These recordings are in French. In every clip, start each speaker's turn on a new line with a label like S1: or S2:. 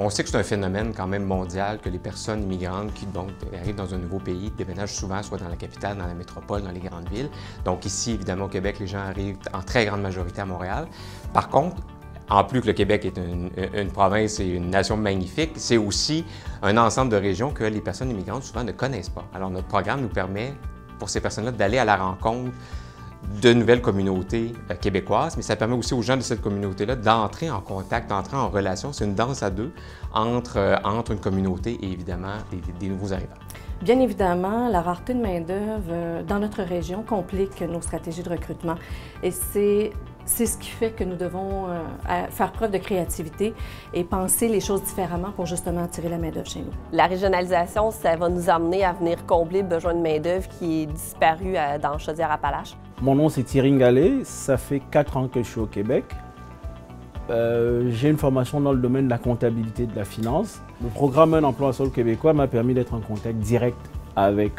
S1: On sait que c'est un phénomène quand même mondial, que les personnes immigrantes qui donc arrivent dans un nouveau pays déménagent souvent soit dans la capitale, dans la métropole, dans les grandes villes. Donc ici, évidemment, au Québec, les gens arrivent en très grande majorité à Montréal. Par contre, en plus que le Québec est une province et une nation magnifique, c'est aussi un ensemble de régions que les personnes immigrantes souvent ne connaissent pas. Alors notre programme nous permet, pour ces personnes-là, d'aller à la rencontre de nouvelles communautés québécoises, mais ça permet aussi aux gens de cette communauté-là d'entrer en contact, d'entrer en relation. C'est une danse à deux entre une communauté et évidemment des nouveaux arrivants.
S2: Bien évidemment, la rareté de main-d'œuvre dans notre région complique nos stratégies de recrutement et c'est ce qui fait que nous devons faire preuve de créativité et penser les choses différemment pour justement attirer la main-d'œuvre chez nous.
S3: La régionalisation, ça va nous amener à venir combler le besoin de main-d'œuvre qui est disparu dans Chaudière-Appalaches.
S4: Mon nom, c'est Thierry Ngalé. Ça fait 4 ans que je suis au Québec. J'ai une formation dans le domaine de la comptabilité et de la finance. Le programme Un emploi sol québécois m'a permis d'être en contact direct avec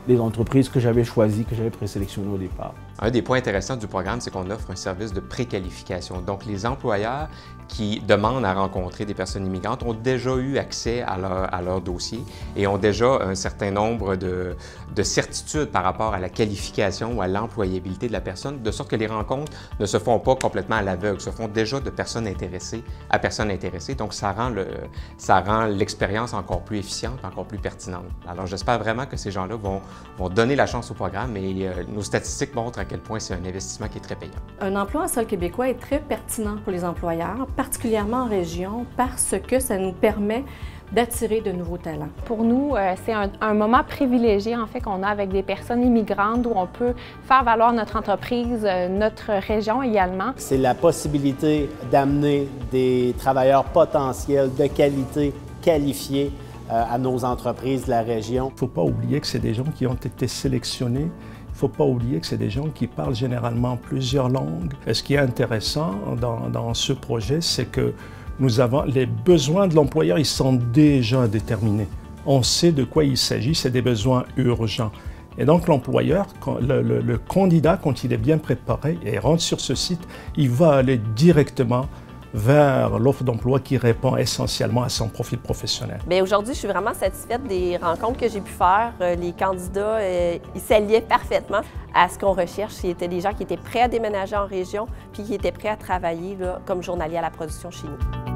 S4: les entreprises que j'avais choisies, que j'avais présélectionnées au départ.
S1: Un des points intéressants du programme, c'est qu'on offre un service de préqualification. Donc, les employeurs qui demandent à rencontrer des personnes immigrantes ont déjà eu accès à leur dossier et ont déjà un certain nombre de certitudes par rapport à la qualification ou à l'employabilité de la personne, de sorte que les rencontres ne se font pas complètement à l'aveugle, se font déjà de personnes intéressées à personnes intéressées. Donc, ça rend l'expérience encore plus efficiente, encore plus pertinente. Alors, j'espère vraiment que ces gens-là vont donner la chance au programme et nos statistiques montrent à quel point c'est un investissement qui est très payant.
S2: Un emploi en sol québécois est très pertinent pour les employeurs, particulièrement en région, parce que ça nous permet d'attirer de nouveaux talents.
S5: Pour nous, c'est un moment privilégié en fait qu'on a avec des personnes immigrantes où on peut faire valoir notre entreprise, notre région également.
S6: C'est la possibilité d'amener des travailleurs potentiels de qualité, qualifiés à nos entreprises de la région.
S7: Il ne faut pas oublier que c'est des gens qui ont été sélectionnés. Il ne faut pas oublier que c'est des gens qui parlent généralement plusieurs langues. Et ce qui est intéressant dans ce projet, c'est que les besoins de l'employeur, ils sont déjà déterminés. On sait de quoi il s'agit, c'est des besoins urgents. Et donc l'employeur, le candidat, quand il est bien préparé et rentre sur ce site, il va aller directement vers l'offre d'emploi qui répond essentiellement à son profil professionnel.
S3: Aujourd'hui, je suis vraiment satisfaite des rencontres que j'ai pu faire. Les candidats, ils s'alliaient parfaitement à ce qu'on recherche. C'était des gens qui étaient prêts à déménager en région puis qui étaient prêts à travailler là, comme journalier à la production chez nous.